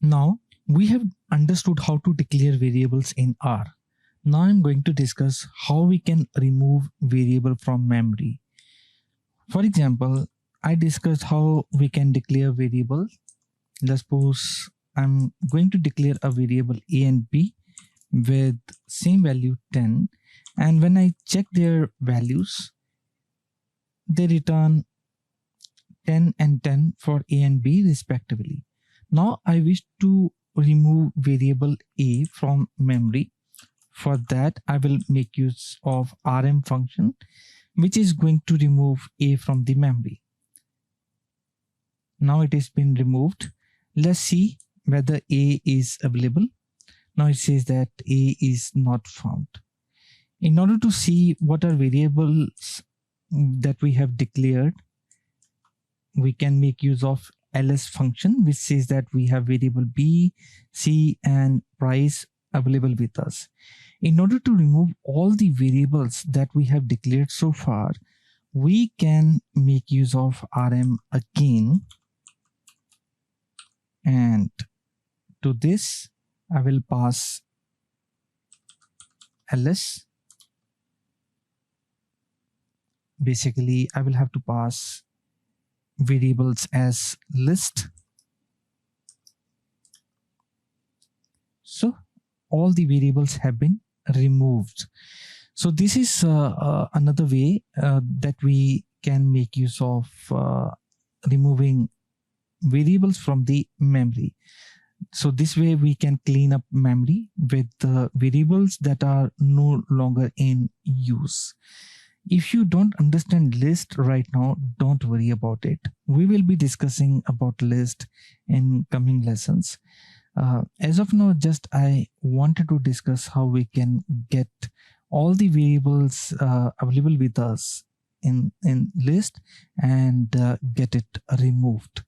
Now we have understood how to declare variables in R. Now I'm going to discuss how we can remove variable from memory. For example, I discussed how we can declare variables. Let's suppose I'm going to declare a variable a and b with same value 10, and when I check their values, they return 10 and 10 for a and b respectively. Now I wish to remove variable a from memory. For that, I will make use of rm function, which is going to remove a from the memory. Now it has been removed. Let's see whether a is available. Now it says that a is not found. In order to see what are variables that we have declared, we can make use of ls function, which says that we have variable b, c, and price available with us. In order to remove all the variables that we have declared so far, we can make use of rm again, and to this I will pass ls. Basically, I will have to pass variables as list. So all the variables have been removed. So this is another way that we can make use of removing variables from the memory. So this way we can clean up memory with variables that are no longer in use. If you don't understand list right now, don't worry about it. We will be discussing about list in coming lessons. As of now, just I wanted to discuss how we can get all the variables available with us in list and get it removed.